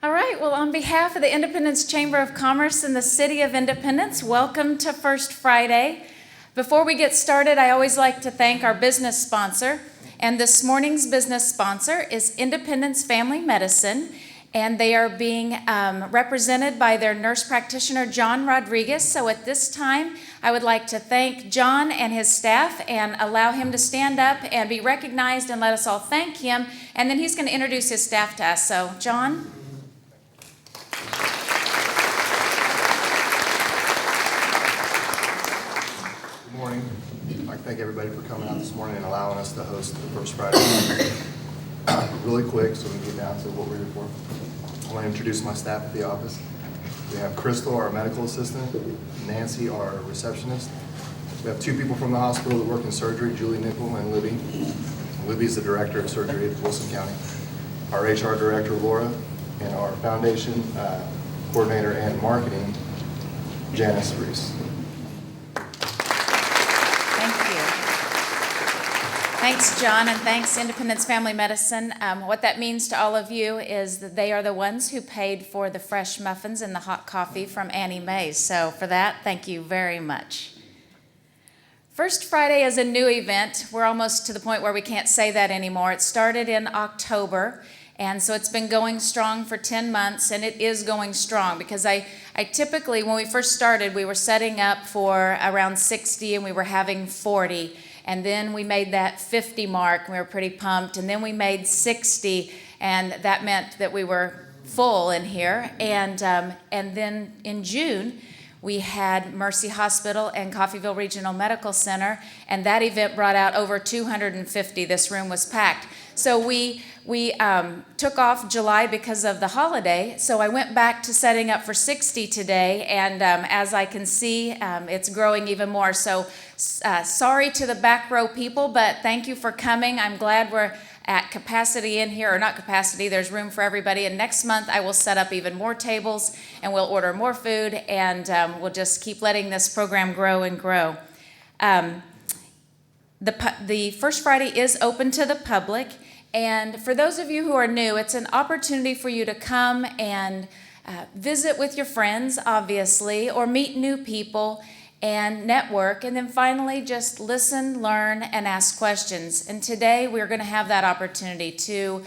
All right, well, on behalf of the Independence Chamber of Commerce in the City of Independence, welcome to First Friday. Before we get started, I always like to thank our business sponsor. And this morning's business sponsor is Independence Family Medicine, and they are being represented by their nurse practitioner, John Rodriguez. So at this time, I would like to thank John and his staff and allow him to stand up and be recognized and let us all thank him. And then he's going to introduce his staff to us. So, John. Good morning. I'd like to thank everybody for coming out this morning and allowing us to host the First Friday. Really quick so we can get down to what we're here for. I want to introduce my staff at the office. We have Crystal, our medical assistant, Nancy, our receptionist. We have two people from the hospital that work in surgery, Julie Nickel and Libby. Libby is the director of surgery at Wilson County. Our HR director, Laura, and our foundation coordinator and marketing, Janice Reese. Thanks, John, and thanks, Independence Family Medicine. What that means to all of you is that they are the ones who paid for the fresh muffins and the hot coffee from Annie Mae's. So for that, thank you very much. First Friday is a new event. We're almost to the point where we can't say that anymore. It started in October, and so it's been going strong for 10 months, and it is going strong because I typically, when we first started, we were setting up for around 60 and we were having 40. And then we made that 50 mark, and we were pretty pumped. And then we made 60, and that meant that we were full in here. And then in June, we had Mercy Hospital and Coffeyville Regional Medical Center, and that event brought out over 250. This room was packed. So we took off July because of the holiday, so I went back to setting up for 60 today, and as I can see, it's growing even more. So sorry to the back row people, but thank you for coming. I'm glad we're at capacity in here, or not capacity, there's room for everybody, and next month I will set up even more tables, and we'll order more food, and we'll just keep letting this program grow and grow. The First Friday is open to the public, and for those of you who are new, it's an opportunity for you to come and visit with your friends, obviously, or meet new people and network, and then finally just listen, learn, and ask questions. And today we're going to have that opportunity to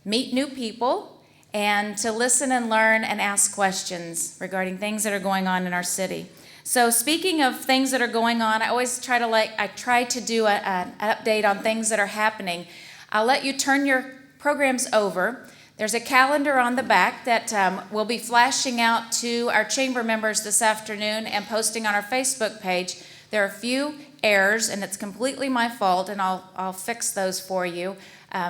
meet new people and to listen and learn and ask questions regarding things that are going on in our city. So speaking of things that are going on, I always try to do an update on things that are happening. I'll let you turn your programs over. There's a calendar on the back that we'll be flashing out to our chamber members this afternoon and posting on our Facebook page. There are a few errors, and it's completely my fault, and I'll fix those for you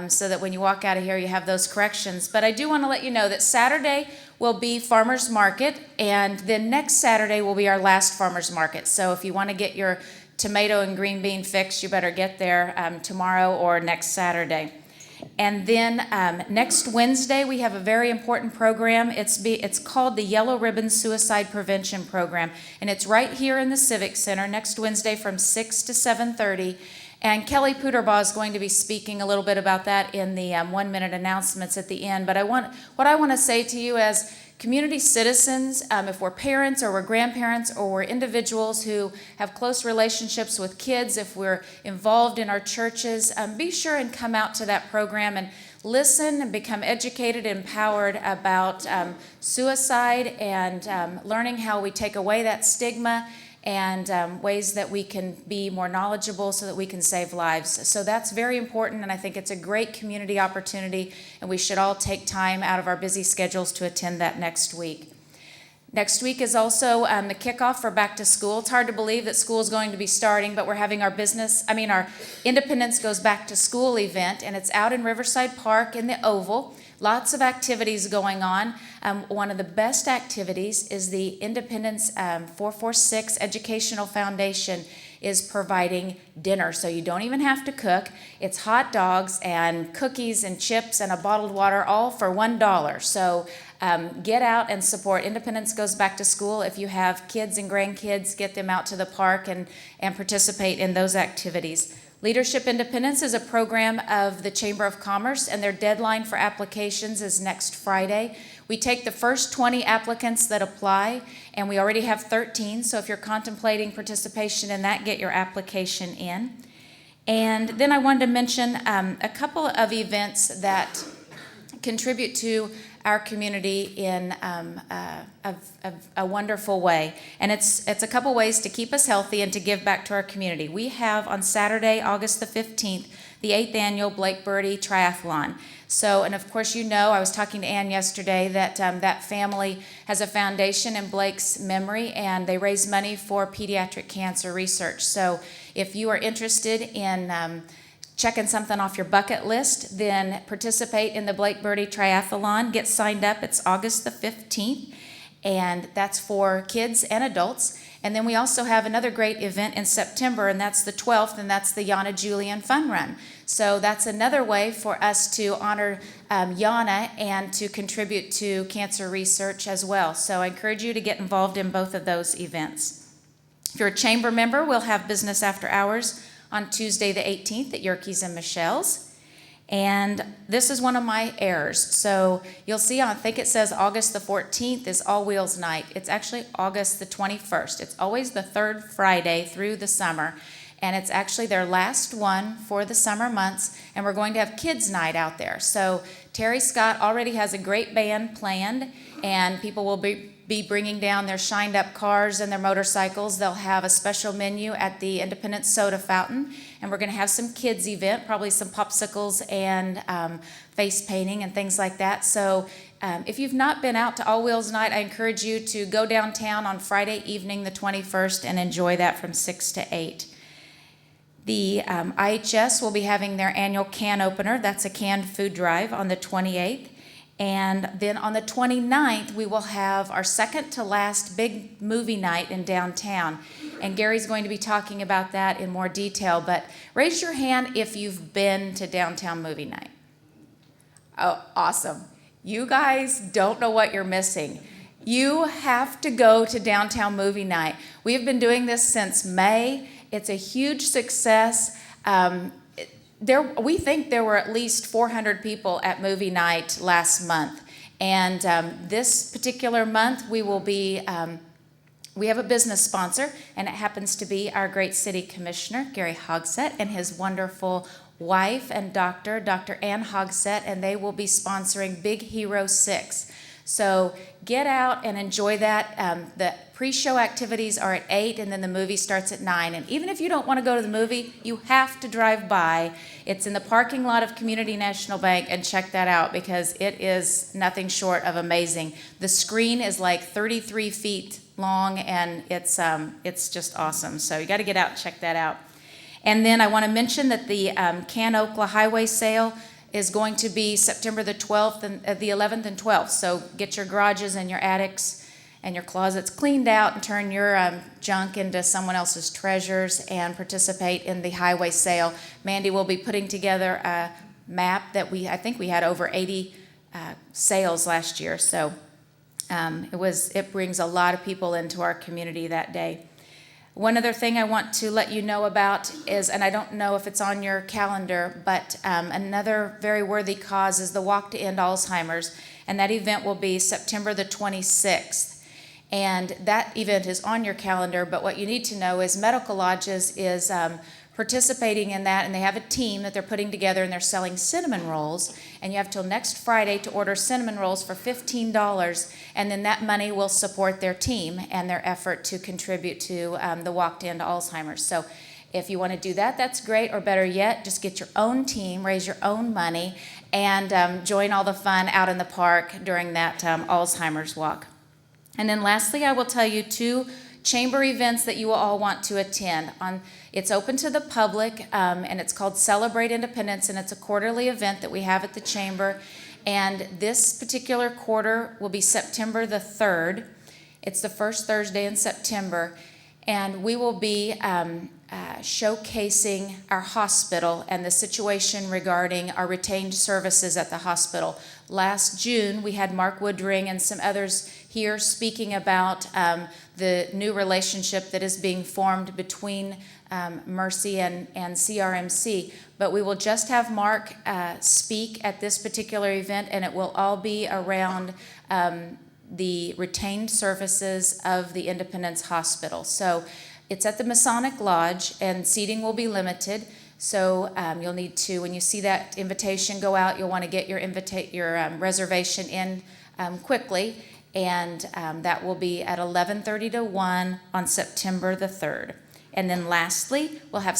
so that when you walk out of here, you have those corrections. But I do want to let you know that Saturday will be Farmers Market, and then next Saturday will be our last Farmers Market. So if you want to get your tomato and green bean fix, you better get there tomorrow or next Saturday. And then next Wednesday, we have a very important program. It's called the Yellow Ribbon Suicide Prevention Program, and it's right here in the Civic Center next Wednesday from 6 to 7:30. And Kelly Puderbaugh is going to be speaking a little bit about that in the 1-minute announcements at the end. But what I want to say to you as community citizens, if we're parents or we're grandparents or we're individuals who have close relationships with kids, if we're involved in our churches, be sure and come out to that program and listen and become educated and empowered about suicide and learning how we take away that stigma and ways that we can be more knowledgeable so that we can save lives. So that's very important, and I think it's a great community opportunity, and we should all take time out of our busy schedules to attend that next week. Next week is also the kickoff for back to school. It's hard to believe that school is going to be starting, but we're having our Independence Goes Back to School event, and it's out in Riverside Park in the Oval. Lots of activities going on. One of the best activities is the Independence 446 Educational Foundation is providing dinner, so you don't even have to cook. It's hot dogs and cookies and chips and a bottled water, all for $1. So get out and support Independence Goes Back to School. If you have kids and grandkids, get them out to the park and participate in those activities. Leadership Independence is a program of the Chamber of Commerce, and their deadline for applications is next Friday. We take the first 20 applicants that apply, and we already have 13, so if you're contemplating participation in that, get your application in. And then I wanted to mention a couple of events that contribute to our community in a wonderful way. And it's a couple ways to keep us healthy and to give back to our community. We have on Saturday, August the 15th, the 8th annual Blake Birdie Triathlon. So, and of course, you know, I was talking to Ann yesterday that that family has a foundation in Blake's memory, and they raise money for pediatric cancer research. So if you are interested in checking something off your bucket list, then participate in the Blake Birdie Triathlon. Get signed up. It's August the 15th, and that's for kids and adults. And then we also have another great event in September, and that's the 12th, and that's the Yana Julian Fun Run. So that's another way for us to honor Yana and to contribute to cancer research as well. So I encourage you to get involved in both of those events. If you're a chamber member, we'll have business after hours on Tuesday the 18th at Yerkes and Michelle's. And this is one of my errors. So you'll see, I think it says August the 14th is All Wheels Night. It's actually August the 21st. It's always the third Friday through the summer. And it's actually their last one for the summer months. And we're going to have kids' night out there. So Terry Scott already has a great band planned, and people will be bringing down their shined up cars and their motorcycles. They'll have a special menu at the Independent Soda Fountain, and we're going to have some kids event, probably some popsicles and face painting and things like that. So if you've not been out to All Wheels Night, I encourage you to go downtown on Friday evening the 21st and enjoy that from 6 to 8. The IHS will be having their annual can opener. That's a canned food drive on the 28th. And then on the 29th, we will have our second to last big movie night in downtown. And Gary's going to be talking about that in more detail. But raise your hand if you've been to downtown movie night. Oh, awesome. You guys don't know what you're missing. You have to go to downtown movie night. We have been doing this since May. It's a huge success. We think there were at least 400 people at movie night last month. And this particular month, we have a business sponsor, and it happens to be our great city commissioner, Gary Hogsett, and his wonderful wife and Dr. Ann Hogsett, and they will be sponsoring Big Hero 6. So get out and enjoy that. The pre-show activities are at 8, and then the movie starts at 9. And even if you don't want to go to the movie, you have to drive by. It's in the parking lot of Community National Bank, and check that out because it is nothing short of amazing. The screen is like 33 feet long, and it's just awesome. So you got to get out and check that out. And then I want to mention that the Can-Okla Highway Sale is going to be September the 12th and the 11th and 12th. So get your garages and your attics and your closets cleaned out and turn your junk into someone else's treasures and participate in the highway sale. Mandy will be putting together a map that I think we had over 80 sales last year. So it brings a lot of people into our community that day. One other thing I want to let you know about is, and I don't know if it's on your calendar, but another very worthy cause is the Walk to End Alzheimer's, and that event will be September the 26th. And that event is on your calendar, but what you need to know is Medical Lodges is participating in that, and they have a team that they're putting together, and they're selling cinnamon rolls, and you have till next Friday to order cinnamon rolls for $15, and then that money will support their team and their effort to contribute to the Walk to End Alzheimer's. So if you want to do that, that's great, or better yet, just get your own team, raise your own money, and join all the fun out in the park during that Alzheimer's walk. And then lastly, I will tell you 2 chamber events that you will all want to attend. It's open to the public, and it's called Celebrate Independence, and it's a quarterly event that we have at the chamber. And this particular quarter will be September the 3rd. It's the first Thursday in September. and we will be showcasing our hospital and the situation regarding our retained services at the hospital. Last June, we had Mark Woodring and some others here speaking about the new relationship that is being formed between Mercy and CRMC. But we will just have Mark speak at this particular event, and it will all be around the retained services of the Independence Hospital. So it's at the Masonic Lodge, and seating will be limited. So you'll need to, when you see that invitation go out, you'll want to get your reservation in quickly. And that will be at 11:30 to 1 on September the 3rd. And then lastly, we'll have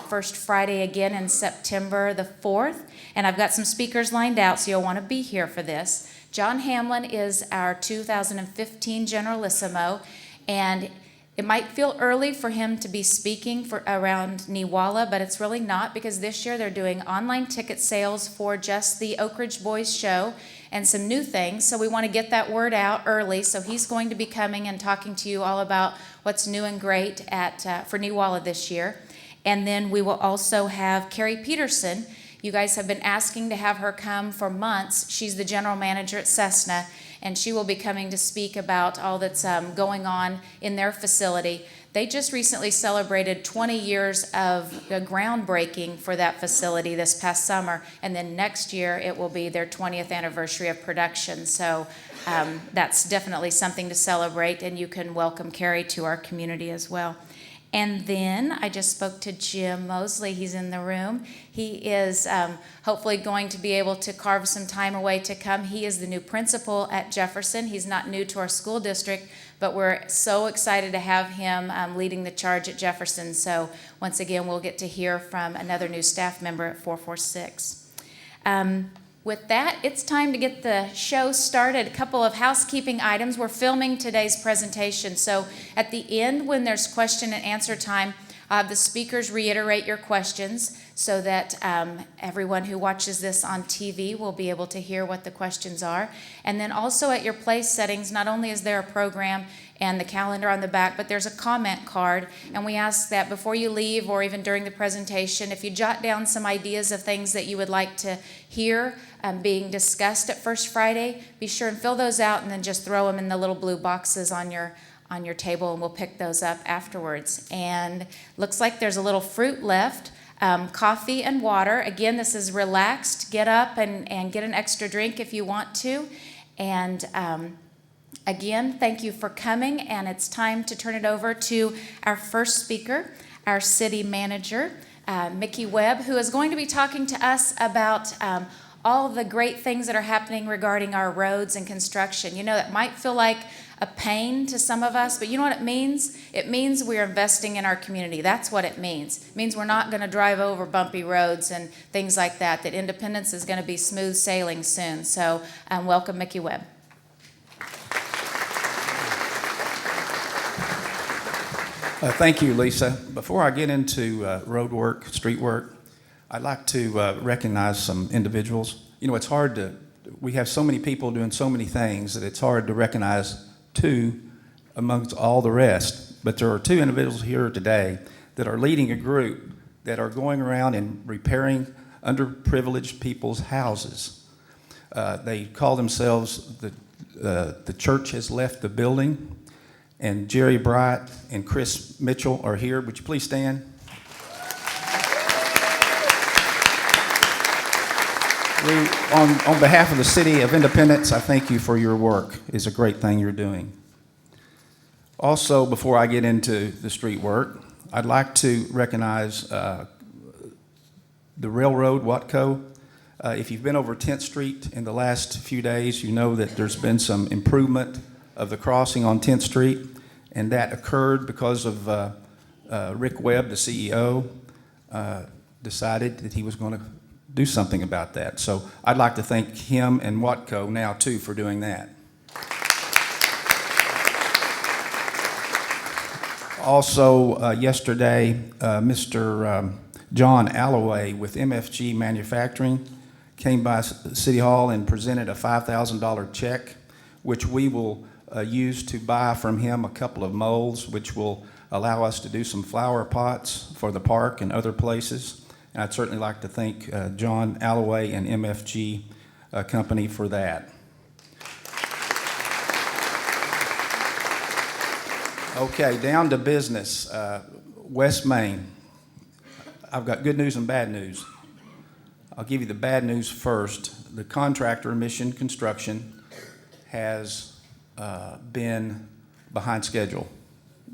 First Friday again in September the 4th. And I've got some speakers lined out, so you'll want to be here for this. John Hamlin is our 2015 Generalissimo, and it might feel early for him to be speaking around Niwala, but it's really not, because this year they're doing online ticket sales for just the Oak Ridge Boys show and some new things. So we want to get that word out early. So he's going to be coming and talking to you all about what's new and great for Niwala this year. And then we will also have Carrie Peterson. You guys have been asking to have her come for months. She's the general manager at Cessna, and she will be coming to speak about all that's going on in their facility. They just recently celebrated 20 years of groundbreaking for that facility this past summer, and then next year it will be their 20th anniversary of production. So that's definitely something to celebrate, and you can welcome Carrie to our community as well. And then I just spoke to Jim Mosley. He's in the room. He is hopefully going to be able to carve some time away to come. He is the new principal at Jefferson. He's not new to our school district, but we're so excited to have him leading the charge at Jefferson. So once again, we'll get to hear from another new staff member at 446. With that, it's time to get the show started. A couple of housekeeping items. We're filming today's presentation, so at the end, when there's question and answer time, the speakers reiterate your questions so that everyone who watches this on TV will be able to hear what the questions are. And then also at your place settings, not only is there a program and the calendar on the back, but there's a comment card, and we ask that before you leave or even during the presentation, if you jot down some ideas of things that you would like to hear being discussed at First Friday, be sure and fill those out and then just throw them in the little blue boxes on your table, and we'll pick those up afterwards. And looks like there's a little fruit left, coffee and water. Again, this is relaxed. Get up and get an extra drink if you want to. And again, thank you for coming, and it's time to turn it over to our first speaker, our city manager, Micky Webb, who is going to be talking to us about all the great things that are happening regarding our roads and construction. You know, that might feel like a pain to some of us, but you know what it means? It means we're investing in our community. That's what it means. It means we're not going to drive over bumpy roads and things like that, that Independence is going to be smooth sailing soon. So welcome, Micky Webb. Thank you, Lisa. Before I get into road work, street work, I'd like to recognize some individuals. You know, it's hard we have so many people doing so many things that it's hard to recognize two amongst all the rest. But there are two individuals here today that are leading a group that are going around and repairing underprivileged people's houses. They call themselves the Church Has Left the Building. And Jerry Bright and Chris Mitchell are here. Would you please stand? On behalf of the City of Independence, I thank you for your work. It's a great thing you're doing. Also, before I get into the street work, I'd like to recognize the railroad, Watco. If you've been over 10th Street in the last few days, you know that there's been some improvement of the crossing on 10th Street, and that occurred because of Rick Webb, the CEO, decided that he was going to do something about that. So I'd like to thank him and Watco now, too, for doing that. Also, yesterday, Mr. John Alloway with MFG Manufacturing came by City Hall and presented a $5,000 check, which we will use to buy from him a couple of molds, which will allow us to do some flower pots for the park and other places. And I'd certainly like to thank John Alloway and MFG Company for that. Okay, down to business. West Main. I've got good news and bad news. I'll give you the bad news first. The contractor, Mission Construction, has been behind schedule.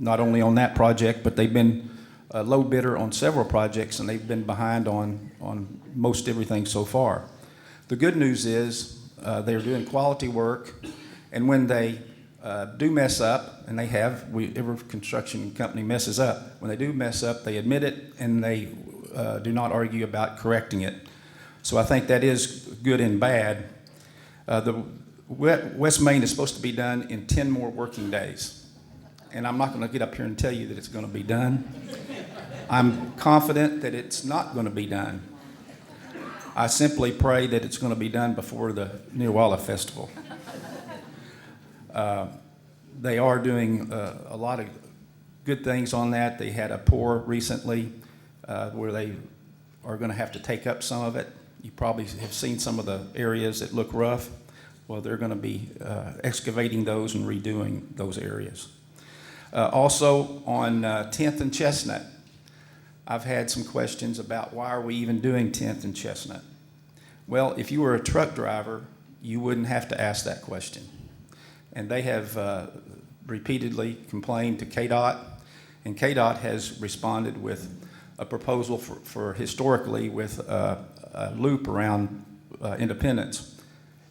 Not only on that project, but they've been a low bidder on several projects, and they've been behind on most everything so far. The good news is they're doing quality work, and when they do mess up, and they have, every construction company messes up. When they do mess up, they admit it, and they do not argue about correcting it. So I think that is good and bad. The West Main is supposed to be done in 10 more working days. And I'm not going to get up here and tell you that it's going to be done. I'm confident that it's not going to be done. I simply pray that it's going to be done before the Nearwalla Festival. They are doing a lot of good things on that. They had a pour recently where they are going to have to take up some of it. You probably have seen some of the areas that look rough. Well, they're going to be excavating those and redoing those areas. Also on 10th and Chestnut, I've had some questions about why are we even doing 10th and Chestnut. Well, if you were a truck driver, you wouldn't have to ask that question. And they have repeatedly complained to KDOT, and KDOT has responded with a proposal for historically with a loop around Independence.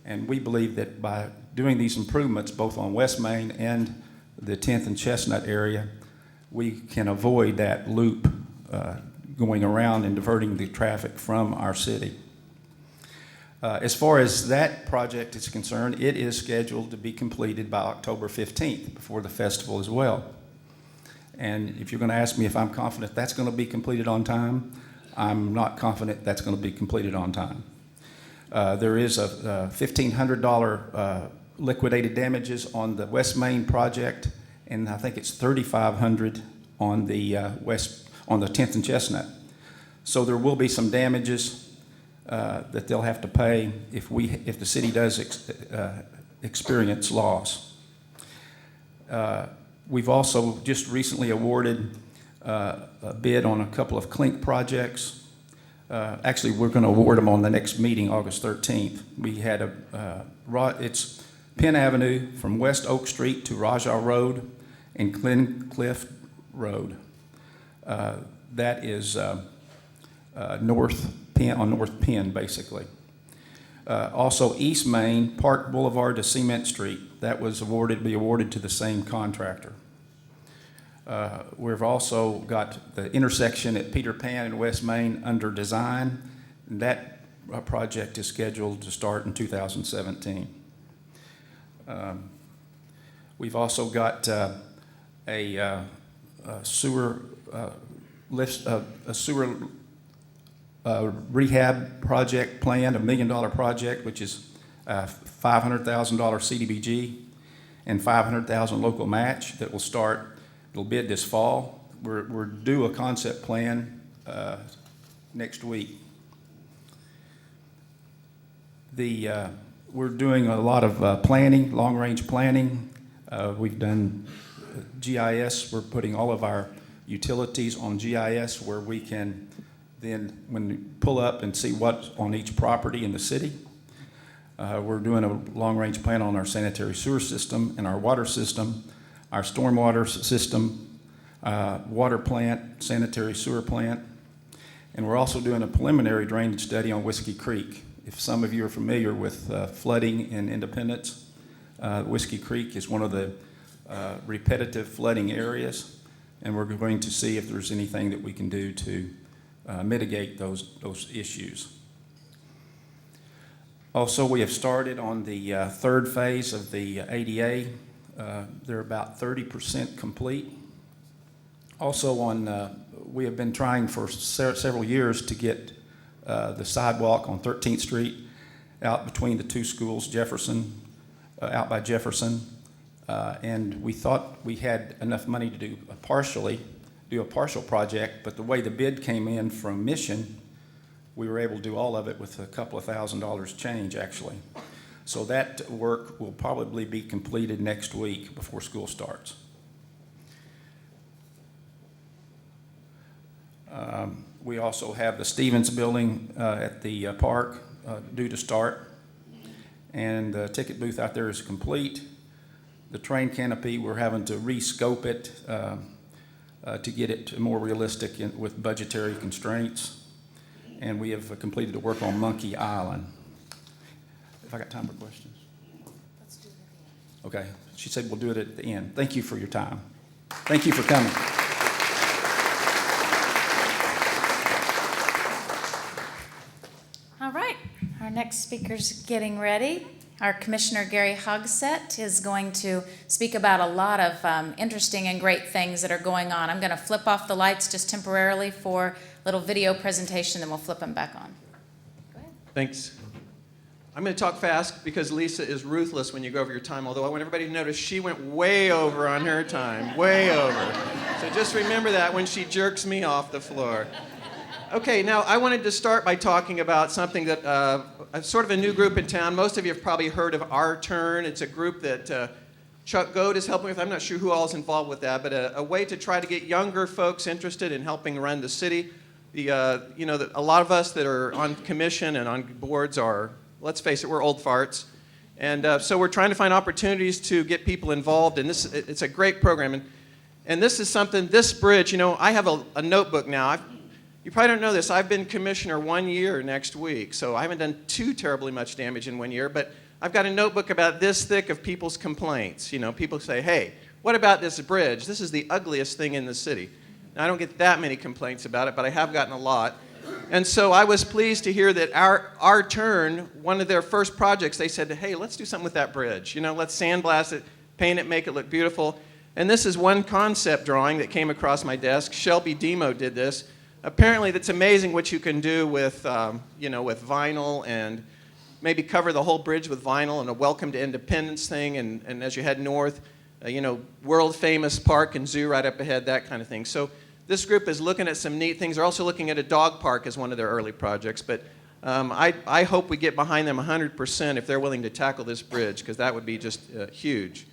And we believe that by doing these improvements, both on West Main and the 10th and Chestnut area, we can avoid that loop going around and diverting the traffic from our city. As far as that project is concerned, it is scheduled to be completed by October 15th, before the festival as well. And if you're going to ask me if I'm confident that's going to be completed on time, I'm not confident that's going to be completed on time. There is a $1,500 liquidated damages on the West Main project, and I think it's $3,500 on the on the 10th and Chestnut. So there will be some damages that they'll have to pay if the city does experience loss. We've also just recently awarded a bid on a couple of clink projects. Actually, we're going to award them on the next meeting, August 13th. We had it's Penn Avenue from West Oak Street to Rajah Road and Cliff Road. That is North Penn, basically. Also, East Main, Park Boulevard to Cement Street. That was be awarded to the same contractor. We've also got the intersection at Peter Pan and West Main under design. That project is scheduled to start in 2017. We've also got a sewer rehab project planned, $1 million project, which is $500,000 CDBG and $500,000 local match that will start. It'll bid this fall. We're due a concept plan next week. We're doing a lot of planning, long-range planning. We've done GIS. We're putting all of our utilities on GIS where we can then, when we pull up and see what's on each property in the city. We're doing a long-range plan on our sanitary sewer system and our water system, our stormwater system, water plant, sanitary sewer plant, and we're also doing a preliminary drainage study on Whiskey Creek. If some of you are familiar with flooding in Independence, Whiskey Creek is one of the repetitive flooding areas, and we're going to see if there's anything that we can do to mitigate those issues. Also, we have started on the third phase of the ADA. They're about 30% complete. Also, we have been trying for several years to get the sidewalk on 13th Street out between the two schools, Jefferson, out by Jefferson, And we thought we had enough money to do a partial project, but the way the bid came in from Mission, we were able to do all of it with a couple of $1,000s change, actually. So that work will probably be completed next week before school starts. We also have the Stevens building at the park due to start, and the ticket booth out there is complete. The train canopy, we're having to re-scope it to get it more realistic with budgetary constraints. And we have completed the work on Monkey Island. If I got time for questions? Let's do it at the end. Okay. She said we'll do it at the end. Thank you for your time. Thank you for coming. All right, our next speaker's getting ready. Our Commissioner Gary Hogsett is going to speak about a lot of interesting and great things that are going on. I'm going to flip off the lights just temporarily for a little video presentation, then we'll flip them back on. Go ahead. Thanks. I'm going to talk fast because Lisa is ruthless when you go over your time, although I want everybody to notice she went way over on her time, way over. So just remember that when she jerks me off the floor. Okay, now I wanted to start by talking about something that sort of a new group in town. Most of you have probably heard of Our Turn. It's a group that Chuck Goad is helping with. I'm not sure who all is involved with that, but a way to try to get younger folks interested in helping run the city. A lot of us that are on commission and on boards are, let's face it, we're old farts. And so we're trying to find opportunities to get people involved, and it's a great program. And this is something, this bridge, I have a notebook now. You probably don't know this. I've been commissioner 1 year next week, so I haven't done too terribly much damage in 1 year, but I've got a notebook about this thick of people's complaints. People say, hey, what about this bridge? This is the ugliest thing in the city. Now, I don't get that many complaints about it, but I have gotten a lot. And so I was pleased to hear that our Turn, one of their first projects, they said, hey, let's do something with that bridge. Let's sandblast it, paint it, make it look beautiful. And this is one concept drawing that came across my desk. Shelby Demo did this. Apparently, that's amazing what you can do with, with vinyl and maybe cover the whole bridge with vinyl and a Welcome to Independence thing. And as you head north, world famous park and zoo right up ahead, that kind of thing. So this group is looking at some neat things. They're also looking at a dog park as one of their early projects. But I hope we get behind them 100% if they're willing to tackle this bridge, because that would be just huge.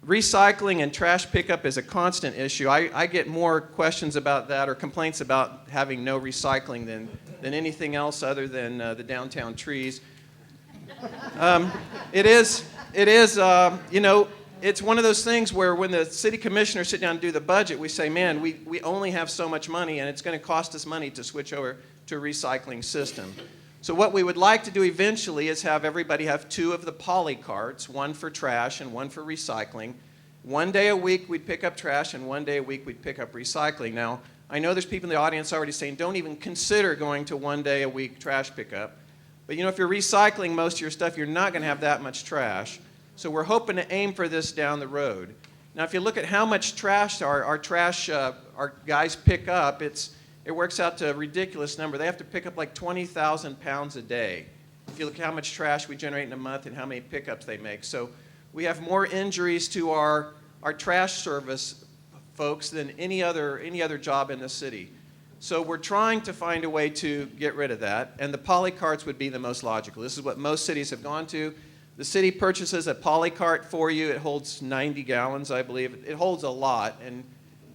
Recycling and trash pickup is a constant issue. I get more questions about that or complaints about having no recycling than anything else other than the downtown trees. It's one of those things where when the city commissioners sit down and do the budget, we say, man, we only have so much money, and it's going to cost us money to switch over to a recycling system. So what we would like to do eventually is have everybody have 2 of the poly carts, one for trash and one for recycling. 1 day a week we'd pick up trash, and 1 day a week we'd pick up recycling. Now, I know there's people in the audience already saying, don't even consider going to 1 day a week trash pickup. But if you're recycling most of your stuff, you're not going to have that much trash. So we're hoping to aim for this down the road. Now, if you look at how much trash our guys pick up, it works out to a ridiculous number. They have to pick up like 20,000 pounds a day. If you look at how much trash we generate in a month and how many pickups they make. So we have more injuries to our trash service folks than any other job in the city. So we're trying to find a way to get rid of that, and the poly carts would be the most logical. This is what most cities have gone to. The city purchases a poly cart for you. It holds 90 gallons, I believe. It holds a lot,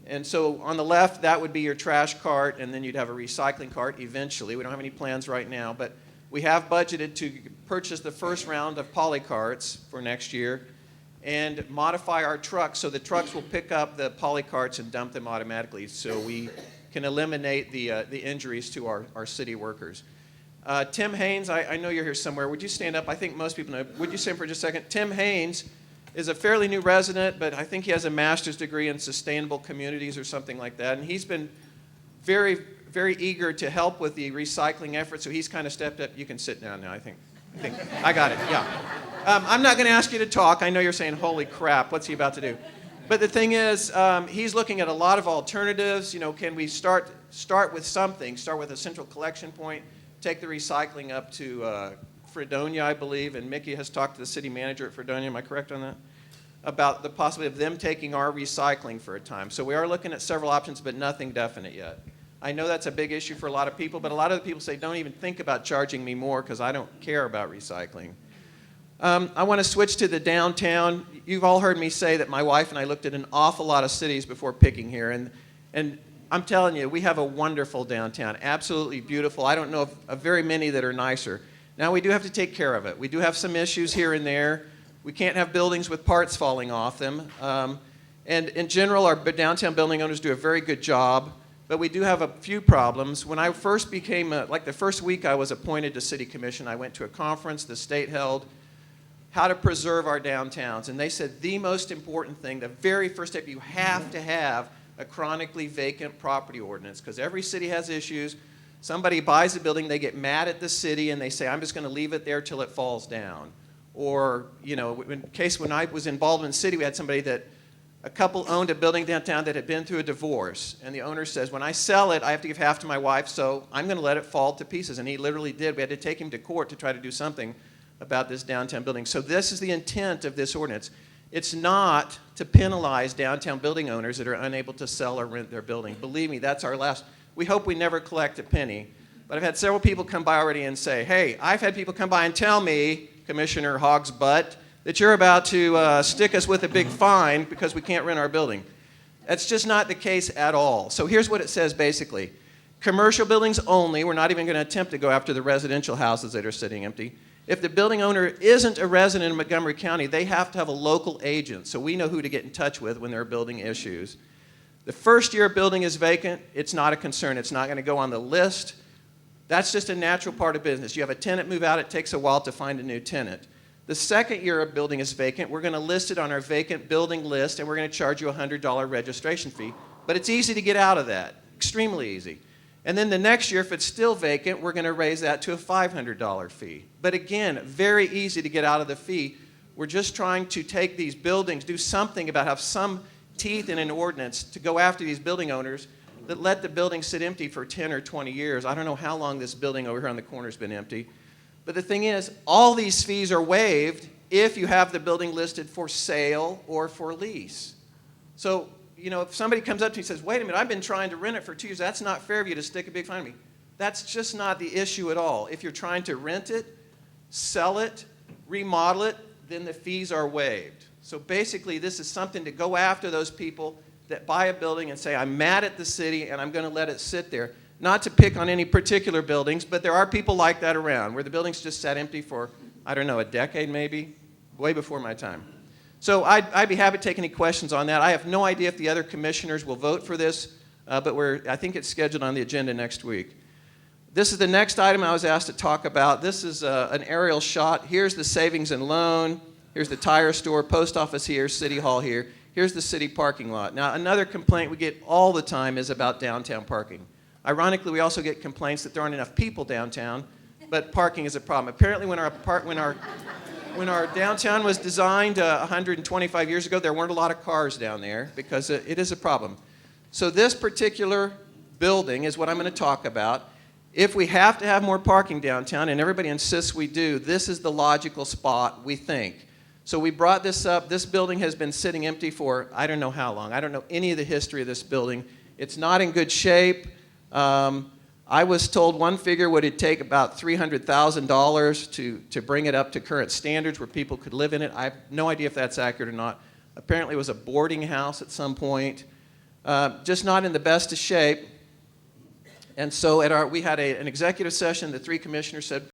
and so on the left, that would be your trash cart, and then you'd have a recycling cart eventually. We don't have any plans right now, but we have budgeted to purchase the first round of poly carts for next year and modify our trucks so the trucks will pick up the poly carts and dump them automatically so we can eliminate the injuries to our city workers. Tim Haynes, I know you're here somewhere. Would you stand up? I think most people know. Would you stand for just a second? Tim Haynes is a fairly new resident, but I think he has a master's degree in sustainable communities or something like that. And he's been very, very eager to help with the recycling effort, so he's kind of stepped up. You can sit down now, I think I got it, yeah. I'm not going to ask you to talk. I know you're saying, holy crap, what's he about to do? But the thing is, he's looking at a lot of alternatives. Can we start with something, start with a central collection point, take the recycling up to Fredonia, I believe, and Micky has talked to the city manager at Fredonia. Am I correct on that? about the possibility of them taking our recycling for a time. So we are looking at several options, but nothing definite yet. I know that's a big issue for a lot of people, but a lot of the people say, don't even think about charging me more because I don't care about recycling. I want to switch to the downtown. You've all heard me say that my wife and I looked at an awful lot of cities before picking here, and I'm telling you, we have a wonderful downtown, absolutely beautiful. I don't know of very many that are nicer. Now, we do have to take care of it. We do have some issues here and there. We can't have buildings with parts falling off them. And in general, our downtown building owners do a very good job, but we do have a few problems. When I first became, like the first week I was appointed to City Commission, I went to a conference the state held, how to preserve our downtowns. And they said the most important thing, the very first step, you have to have a chronically vacant property ordinance, because every city has issues. Somebody buys a building, they get mad at the city, and they say, I'm just going to leave it there till it falls down. Or, you know, in case when I was involved in the city, we had somebody that, a couple owned a building downtown that had been through a divorce, and the owner says, when I sell it, I have to give half to my wife, so I'm going to let it fall to pieces. And he literally did. We had to take him to court to try to do something about this downtown building. So this is the intent of this ordinance. It's not to penalize downtown building owners that are unable to sell or rent their building. Believe me, that's our last. We hope we never collect a penny. But I've had several people come by already and say, hey, I've had people come by and tell me, Commissioner Hogsett, that you're about to stick us with a big fine because we can't rent our building. That's just not the case at all. So here's what it says basically. Commercial buildings only. We're not even going to attempt to go after the residential houses that are sitting empty. If the building owner isn't a resident of Montgomery County, they have to have a local agent, so we know who to get in touch with when there are building issues. The first year a building is vacant, it's not a concern. It's not going to go on the list. That's just a natural part of business. You have a tenant move out, it takes a while to find a new tenant. The second year a building is vacant, we're going to list it on our vacant building list, and we're going to charge you a $100 registration fee. But it's easy to get out of that, extremely easy. And then the next year, if it's still vacant, we're going to raise that to a $500 fee. But again, very easy to get out of the fee. We're just trying to take these buildings, do something about, have some teeth in an ordinance to go after these building owners that let the building sit empty for 10 or 20 years. I don't know how long this building over here on the corner has been empty. But the thing is, all these fees are waived if you have the building listed for sale or for lease. So, you know, if somebody comes up to you and says, wait a minute, I've been trying to rent it for 2 years, that's not fair of you to stick a big fine on me. That's just not the issue at all. If you're trying to rent it, sell it, remodel it, then the fees are waived. So basically, this is something to go after those people that buy a building and say, I'm mad at the city and I'm going to let it sit there. Not to pick on any particular buildings, but there are people like that around, where the buildings just sat empty for, I don't know, a decade maybe, way before my time. So I'd be happy to take any questions on that. I have no idea if the other commissioners will vote for this, but I think it's scheduled on the agenda next week. This is the next item I was asked to talk about. This is an aerial shot. Here's the savings and loan. Here's the tire store, post office here, city hall here. Here's the city parking lot. Now, another complaint we get all the time is about downtown parking. Ironically, we also get complaints that there aren't enough people downtown, but parking is a problem. Apparently, when our downtown was designed 125 years ago, there weren't a lot of cars down there because it is a problem. So this particular building is what I'm going to talk about. If we have to have more parking downtown, and everybody insists we do, this is the logical spot, we think. So we brought this up. This building has been sitting empty for I don't know how long. I don't know any of the history of this building. It's not in good shape. I was told one figure would it take about $300,000 to bring it up to current standards where people could live in it. I have no idea if that's accurate or not. Apparently it was a boarding house at some point. Just not in the best of shape. And so we had an executive session. The three commissioners said,